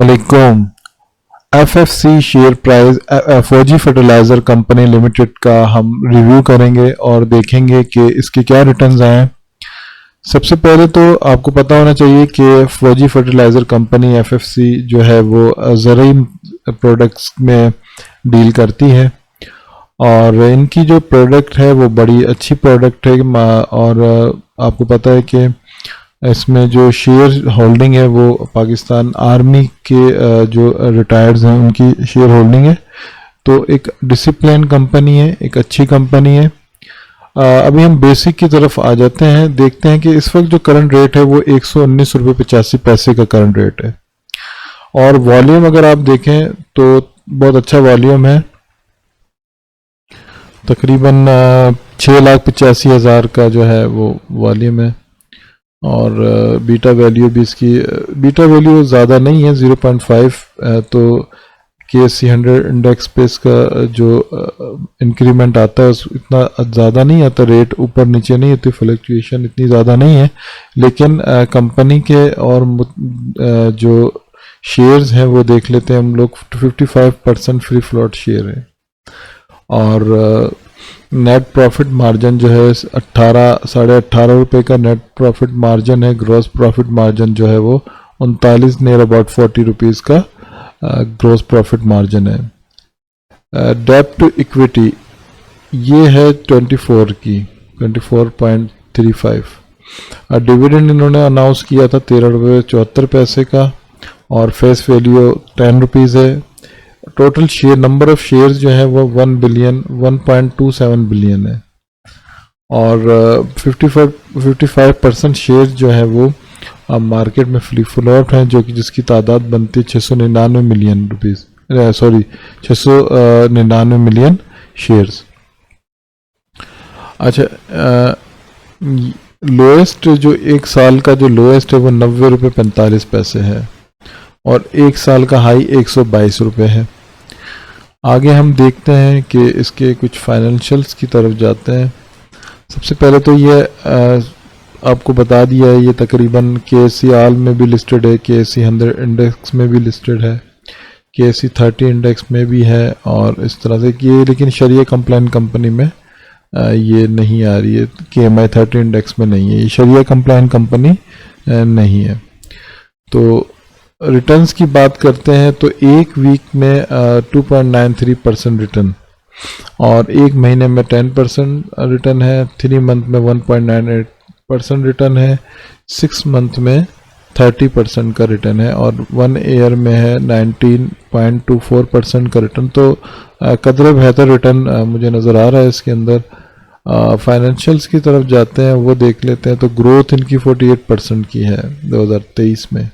वालेकुम। FFC share price फौजी fertiliser company limited का हम रिव्यू करेंगे और देखेंगे कि इसके क्या रिटर्न्स आए हैं। सबसे पहले तो आपको पता होना चाहिए कि फौजी फर्टिलाइज़र कंपनी एफएफसी जो है वो ज़रूरी प्रोडक्ट्स में डील करती है और इनकी जो प्रोडक्ट है वो बड़ी अच्छी प्रोडक्ट है। और आपको पता है कि इसमें जो शेयर होल्डिंग है वो पाकिस्तान आर्मी के जो रिटायर्ड्स हैं उनकी शेयर होल्डिंग है। तो एक डिसिप्लिन कंपनी है, एक अच्छी कंपनी है। अभी हम बेसिक की तरफ आ जाते हैं, देखते हैं कि इस वक्त जो करंट रेट है वो 119 रुपये 85 पैसे का करंट रेट है। और वॉल्यूम अगर आप देखें तो बहुत अच्छा वॉल्यूम है, तकरीबन 6,85,000 का जो है वो वॉल्यूम है। और बीटा वैल्यू भी इसकी बीटा वैल्यू ज़्यादा नहीं है, 0.5। तो KSE 100 इंडेक्स पे इसका जो इंक्रीमेंट आता है इतना ज़्यादा नहीं आता, रेट ऊपर नीचे नहीं होती, फ्लक्चुएशन इतनी ज़्यादा नहीं है। लेकिन कंपनी के और जो शेयर्स हैं वो देख लेते हैं हम लोग। 55% फ्री फ्लोट शेयर है और नेट प्रॉफिट मार्जिन जो है 18-18.5 रुपये का नेट प्रॉफिट मार्जिन है। ग्रॉस प्रॉफिट मार्जिन जो है वो 39 नियर अबाउट 40 रुपीज़ का ग्रॉस प्रॉफिट मार्जिन है। डेट टू इक्विटी ये है 24.35। डिविडेंड इन्होंने अनाउंस किया था 13.74 का और फेस वैल्यू 10 रुपीज़ है। Total share number of shares जो है वो 1.27 बिलियन है और 55% शेयर्स जो है वो मार्केट में फ्री फ्लोट हैं, जो कि जिसकी तादाद बनती है 699 मिलियन रुपीज़, 699 मिलियन शेयर्स। अच्छा, लोएस्ट जो एक साल का जो लोएस्ट है वो 90 रुपये 45 पैसे है और एक साल का हाई 122 रुपये है। आगे हम देखते हैं कि इसके कुछ फाइनेंशियल्स की तरफ जाते हैं। सबसे पहले तो ये आपको बता दिया है, ये तकरीबन KSE आल में भी लिस्टेड है, KSE 100 इंडेक्स में भी लिस्टेड है, KSE 30 इंडेक्स में भी है और इस तरह से कि लेकिन शरिया कंप्लाइन कंपनी में ये नहीं आ रही है, KMI 30 इंडेक्स में नहीं है, ये शरिया कंप्लाइन कंपनी नहीं है। तो रिटर्न्स की बात करते हैं तो एक वीक में 2.93% रिटर्न और एक महीने में 10% रिटर्न है, 3 मंथ में 1.98% रिटर्न है, 6 मंथ में 30% का रिटर्न है और 1 ईयर में है 19.24% का रिटर्न। तो कदरे बेहतर रिटर्न मुझे नज़र आ रहा है इसके अंदर। फाइनेंशियल्स की तरफ जाते हैं, वो देख लेते हैं। तो ग्रोथ इनकी 48% की है 2023 में।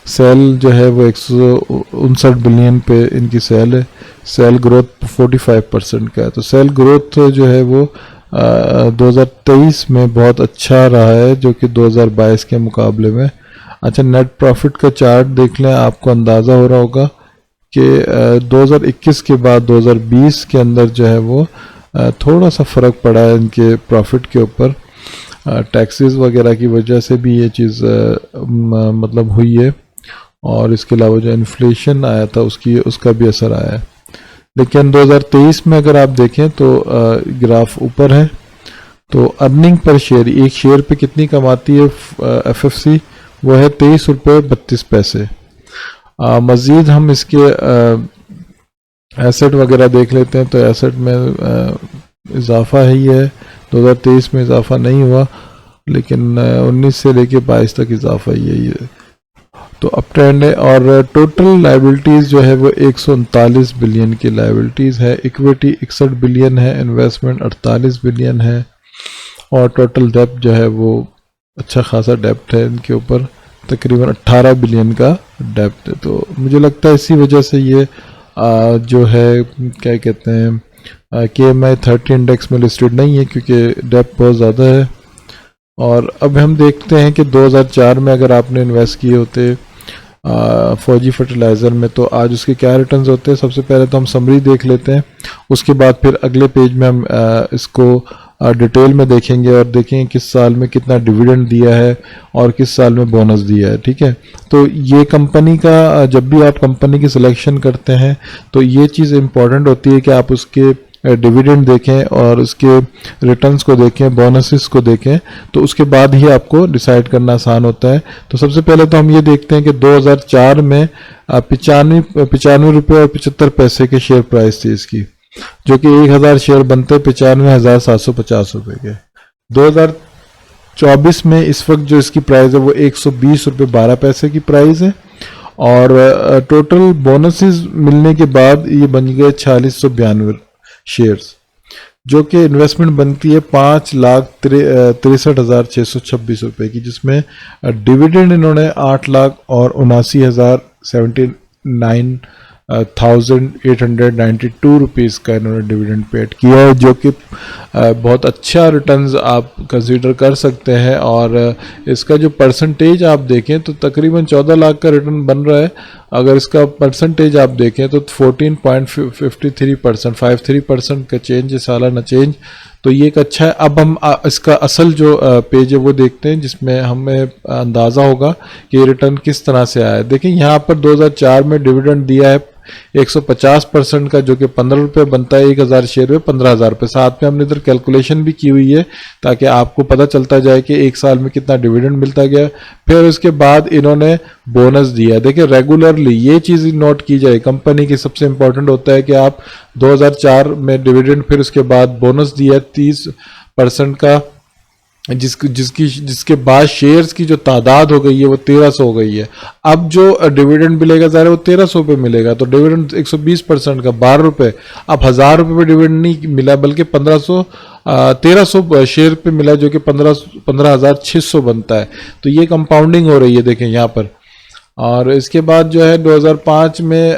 सेल जो है वो 159 बिलियन पे इनकी सेल है, सेल ग्रोथ 45% का है। तो सेल ग्रोथ जो है वो 2023 में बहुत अच्छा रहा है, जो कि 2022 के मुकाबले में। अच्छा, नेट प्रॉफिट का चार्ट देख लें, आपको अंदाज़ा हो रहा होगा कि 2021 के बाद 2020 के अंदर जो है वो थोड़ा सा फ़र्क पड़ा है इनके प्रॉफिट के ऊपर। टैक्सेस वगैरह की वजह से भी ये चीज़ मतलब हुई है और इसके अलावा जो इन्फ्लेशन आया था उसका भी असर आया है। लेकिन 2023 में अगर आप देखें तो ग्राफ ऊपर है। तो अर्निंग पर शेयर, एक शेयर पे कितनी कमाती है एफएफसी, वो है 23 रुपये 32 पैसे। मज़ीद हम इसके एसेट वगैरह देख लेते हैं। तो एसेट में इजाफा ही है, 2023 में इजाफा नहीं हुआ, लेकिन 19 से लेके 22 तक इजाफा ही है। तो अप ट्रेंड है। और टोटल लाइबिलिटीज़ जो है वो 139 बिलियन की लाइबिलिटीज़ है। इक्विटी 61 बिलियन है, इन्वेस्टमेंट 48 बिलियन है और टोटल डेप्ट जो है वो अच्छा खासा डेप्ट है इनके ऊपर, तकरीबन 18 बिलियन का डेप्ट है। तो मुझे लगता है इसी वजह से ये जो है क्या कहते हैं KMI 30 इंडेक्स में लिस्टेड नहीं है, क्योंकि डेप्ट बहुत ज़्यादा है। और अब हम देखते हैं कि 2004 में अगर आपने इन्वेस्ट किए होते फौजी फर्टिलाइज़र में तो आज उसके क्या रिटर्न्स होते हैं। सबसे पहले तो हम समरी देख लेते हैं, उसके बाद फिर अगले पेज में हम इसको डिटेल में देखेंगे और देखेंगे किस साल में कितना डिविडेंड दिया है और किस साल में बोनस दिया है। ठीक है, तो ये कंपनी का जब भी आप कंपनी की सिलेक्शन करते हैं तो ये चीज़ इम्पॉर्टेंट होती है कि आप उसके डिविडेंड देखें और उसके रिटर्न्स को देखें, बोनसेस को देखें, तो उसके बाद ही आपको डिसाइड करना आसान होता है। तो सबसे पहले तो हम ये देखते हैं कि 2004 में 95 रुपये और 75 पैसे के शेयर प्राइस थी इसकी, जो कि 1000 शेयर बनते 95,750 रुपये के। 2024 में इस वक्त जो इसकी प्राइस है वो 120 रुपये 12 पैसे की प्राइस है और टोटल बोनसेस मिलने के बाद ये बन गए 4692 शेयर्स, जो कि इन्वेस्टमेंट बनती है 5,63,626 रुपये की, जिसमें डिविडेंड इन्होंने 8,00,000 और 79,892 रुपीज़ का इन्होंने डिविडेंड पेड किया है, जो कि बहुत अच्छा रिटर्न्स आप कंसीडर कर सकते हैं। और इसका जो परसेंटेज आप देखें तो तकरीबन 14 लाख का रिटर्न बन रहा है। अगर इसका परसेंटेज आप देखें तो 14.53%, 53% का चेंज है, सालाना चेंज, तो ये एक अच्छा है। अब हम इसका असल जो पेज है वो देखते हैं, जिसमें हमें अंदाज़ा होगा कि रिटर्न किस तरह से आया है। देखिए यहाँ पर 2004 में डिविडेंड दिया है 150% का, जो कि 15 रुपये बनता है 1000 शेयर में 15,000 रुपये। साथ में हमने इधर कैलकुलेशन भी की हुई है ताकि आपको पता चलता जाए कि एक साल में कितना डिविडेंड मिलता गया। फिर उसके बाद इन्होंने बोनस दिया। देखिए रेगुलरली ये चीज़ नोट की जाए, कंपनी की सबसे इंपॉर्टेंट होता है कि आप 2004 में डिविडेंड, फिर उसके बाद बोनस दिया 30% का, जिसके बाद शेयर्स की जो तादाद हो गई है वो 1300 हो गई है। अब जो डिविडेंड मिलेगा ज़ाहिर वो 1300 पे मिलेगा, तो डिविडेंड 120% का 12 रुपये। अब 1000 रुपये पे डिविडेंड नहीं मिला बल्कि 1300 शेयर पे मिला, जो कि 15,600 बनता है। तो ये कंपाउंडिंग हो रही है देखें यहाँ पर। और इसके बाद जो है 2005 में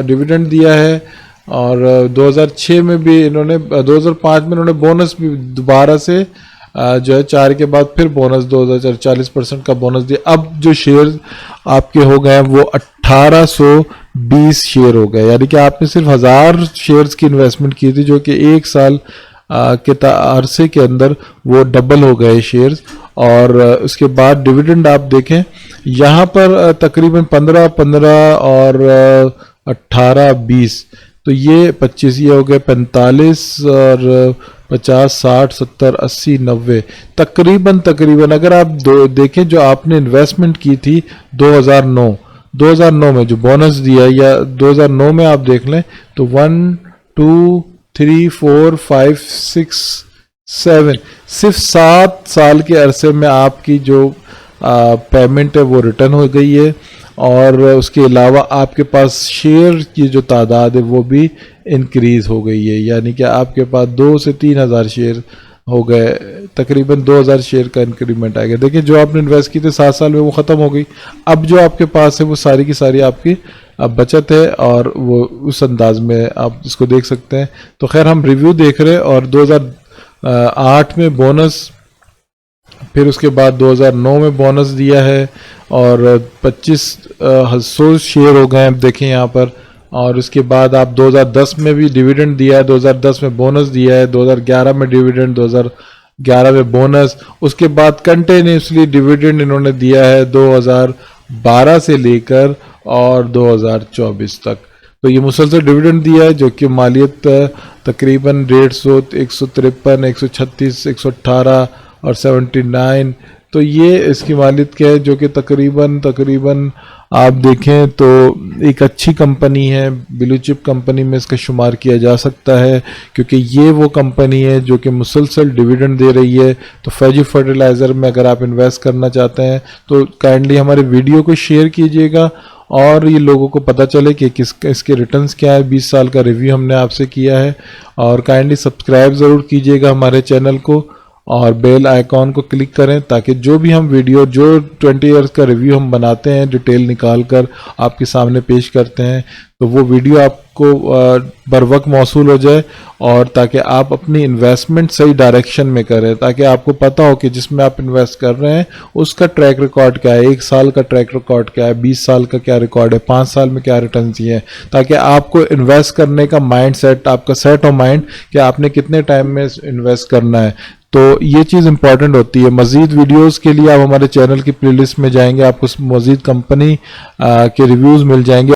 डिविडेंड दिया है और 2006 में भी इन्होंने 2005 में इन्होंने बोनस भी दोबारा से जो है 4 के बाद फिर बोनस 40% का बोनस दिया। अब जो शेयर आपके हो गए हैं वो 1820 शेयर हो गए, यानी कि आपने सिर्फ 1000 शेयर्स की इन्वेस्टमेंट की थी, जो कि एक साल के अरसे के अंदर वो डबल हो गए शेयर्स। और उसके बाद डिविडेंड आप देखें यहाँ पर तकरीबन 15 और 18 20, तो ये 25, ये हो गए 45 और 50 60 70 80 90, तकरीबन अगर आप देखें जो आपने इन्वेस्टमेंट की थी 2009 में जो बोनस दिया, या 2009 में आप देख लें तो 1 2 3 4 5 6 7, सिर्फ 7 साल के अरसे में आपकी जो पेमेंट है वो रिटर्न हो गई है। और उसके अलावा आपके पास शेयर की जो तादाद है वो भी इंक्रीज़ हो गई है, यानी कि आपके पास 2 से 3 हज़ार शेयर हो गए, तकरीबन 2000 शेयर का इंक्रीमेंट आ गया। देखिए जो आपने इन्वेस्ट की थे 7 साल में वो ख़त्म हो गई। अब जो आपके पास है वो सारी की सारी आपकी बचत है और वो उस अंदाज में आप इसको देख सकते हैं। तो खैर हम रिव्यू देख रहे हैं और 2008 में बोनस, फिर उसके बाद 2009 में बोनस दिया है और 2500 शेयर हो गए, आप देखें यहाँ पर। और उसके बाद आप 2010 में भी डिविडेंड दिया है, 2010 में बोनस दिया है, 2011 में डिविडेंड, 2011 में बोनस। उसके बाद कंटिन्यूसली डिविडेंड इन्होंने दिया है 2012 से लेकर और 2024 तक। तो ये मुसलसल डिविडेंड दिया है, जो कि मालियत तकरीबन 150, 153, 136, 118 और 79, तो ये इसकी मालियत क्या है, जो कि तकरीबन आप देखें तो एक अच्छी कंपनी है, ब्लू चिप कंपनी में इसका शुमार किया जा सकता है, क्योंकि ये वो कंपनी है जो कि मुसलसल डिविडेंड दे रही है। तो फैजी फर्टिलाइज़र में अगर आप इन्वेस्ट करना चाहते हैं तो काइंडली हमारे वीडियो को शेयर कीजिएगा और ये लोगों को पता चले कि इसके रिटर्न्स क्या है। 20 साल का रिव्यू हमने आपसे किया है। और काइंडली सब्सक्राइब ज़रूर कीजिएगा हमारे चैनल को और बेल आइकॉन को क्लिक करें ताकि जो भी हम वीडियो, जो 20 इयर्स का रिव्यू हम बनाते हैं, डिटेल निकाल कर आपके सामने पेश करते हैं, तो वो वीडियो आपको बर वक्त मौसूल हो जाए, और ताकि आप अपनी इन्वेस्टमेंट सही डायरेक्शन में करें, ताकि आपको पता हो कि जिसमें आप इन्वेस्ट कर रहे हैं उसका ट्रैक रिकॉर्ड क्या है, 1 साल का ट्रैक रिकॉर्ड क्या है, 20 साल का क्या रिकॉर्ड है, 5 साल में क्या रिटर्न दिए हैं, ताकि आपको इन्वेस्ट करने का माइंड सेट, आपका सेट ऑफ माइंड कि आपने कितने टाइम में इन्वेस्ट करना है। तो ये चीज़ इंपॉर्टेंट होती है। मज़ीद वीडियोस के लिए आप हमारे चैनल की प्लेलिस्ट में जाएंगे, आपको मज़ीद कंपनी के रिव्यूज़ मिल जाएंगे।